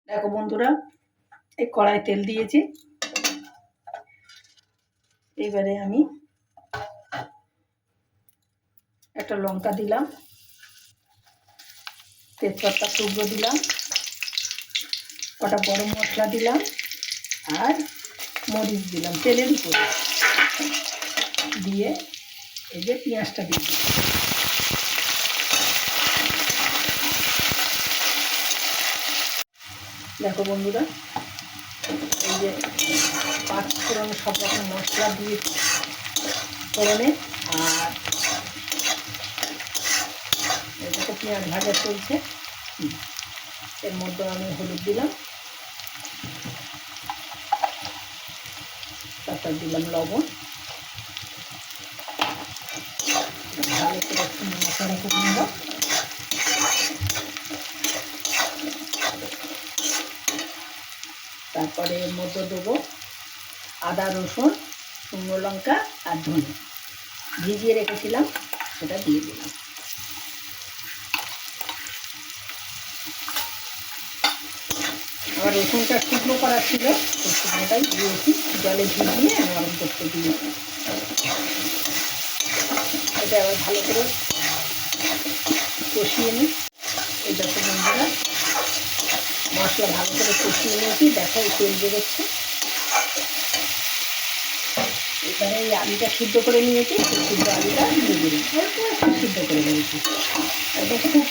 দেখো বন্ধুরা, এই কড়াই তেল দিয়েছি। এবারে আমি একটা লঙ্কা দিলাম, তেজপাতা টুকরো দিলাম, কটা গরম মশলা দিলাম আর মরিচ দিলাম তেলের উপরে দিয়ে এই যে পেঁয়াজটা দিয়ে দিলাম। দেখো বন্ধুরা, এই যে পাঁচ ফোড়ন সব রকম মশলা দিয়ে ফোড়নে, আর দেখো পেঁয়াজ ভাজা চলছে। এর মধ্যে আমি হলুদ দিলাম, তারপর দিলাম লবণ, ভালো করে একটু মশলা করে নেব। তারপরে এর মধ্যে দেবো আদা রসুন শুকনো লঙ্কা আর ধনে ভিজিয়ে রেখেছিলাম, সেটা দিয়ে দিলাম। আমার রসুনটা শুকনো করা ছিল, সেই শুকনোটাই দিয়েছি, জলে ভিজিয়ে নরম করতে দিয়েছি। এটা আবার ভালো করে কষিয়ে নিই। এই দেখো বন্ধুরা, মশলা ভালো করে কষিয়ে নিয়েছি। দেখো এই তেল বেরোচ্ছে। এখানে এই আলুটা সিদ্ধ করে নিয়েছি, সেই সিদ্ধ আলুটা দিয়ে দিলাম। অল্প একটু সিদ্ধ করে নিয়েছি, একদম খুব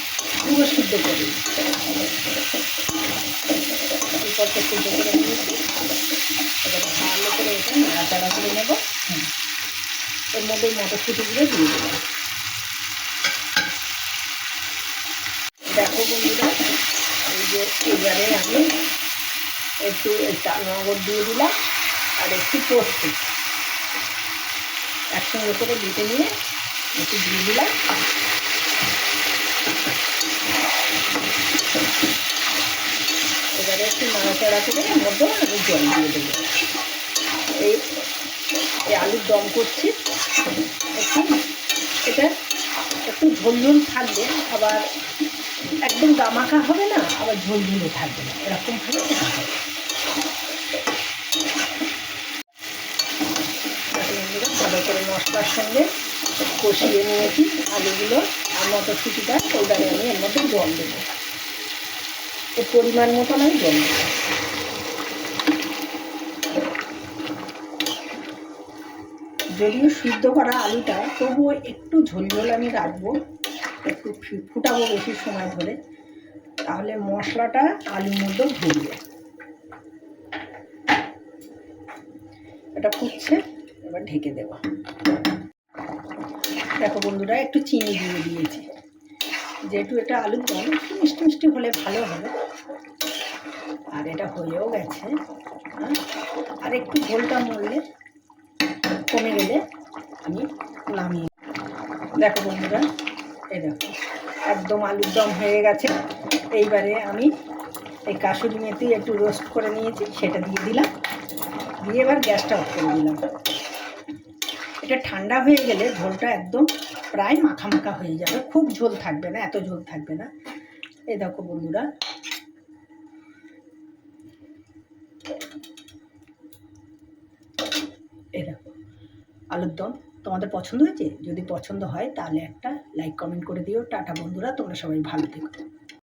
পুরো সিদ্ধ করে অল্প সিদ্ধ করে নিয়েছি। এবার ভালো করে এটা নাড়াচাড়া করে নেব। এর মধ্যে মটরশুঁটিগুলো দিয়ে দেবো। দেখো বন্ধুরা, এই যে এবারে আমি একটু চাল নগর দিয়ে দিলাম আর একটু পোস্ত একসঙ্গে করে বেটে নিয়ে একটু দিয়ে দিলাম। এবারে একটু নাড়াচাড়া করে মধ্যে আমি জল দিয়ে দেবো। এই আলুর দম করছি, একটু এটা একটু ঝোলঝোল থাকবে, আবার একদম গামাখা হবে না, আবার ঝোলঝোলও থাকবে না, এরকমভাবে ভালো করে মশলার সঙ্গে কষিয়ে নিয়েছি আলুগুলো আর মটরশুঁটিটা। ওইবারে আমি এর মধ্যে জল দেবো, এর পরিমাণ মতন আমি জল দেবো। যদিও সিদ্ধ করা আলুটা, তবুও একটু ঝোলঝোল আমি রাখবো, একটু ফুটাবো বেশি সময় ধরে, তাহলে মশলাটা আলুর মধ্যে ঢুকবে। এটা ফুটছে, এবার ঢেকে দেব। দেখো বন্ধুরা, একটু চিনি দিয়ে দিয়েছি, যেহেতু এটা আলুর দম, একটু মিষ্টি মিষ্টি হলে ভালো হবে। আর এটা হয়েও গেছে, আর একটু ঝোলটা মরলে, কমে গেলে আমি নামিয়ে। দেখো বন্ধুরা, এই দেখো একদম আলুর দম হয়ে গেছে। এইবারে আমি এই কাসুরি মেথি একটু রোস্ট করে নিয়েছি, সেটা দিয়ে দিলাম, দিয়ে এবার গ্যাসটা অফ করে দিলাম। এটা ঠান্ডা হয়ে গেলে ঝোলটা একদম প্রায় মাখা মাখা হয়ে যাবে, খুব ঝোল থাকবে না, এত ঝোল থাকবে না। এই দেখো বন্ধুরা, এই দেখো আলুর দম। তোমাদের পছন্দ হয়েছে? যদি পছন্দ হয় তাহলে একটা লাইক কমেন্ট করে দিও। টাটা বন্ধুরা, তোমরা সবাই ভালো থেকো।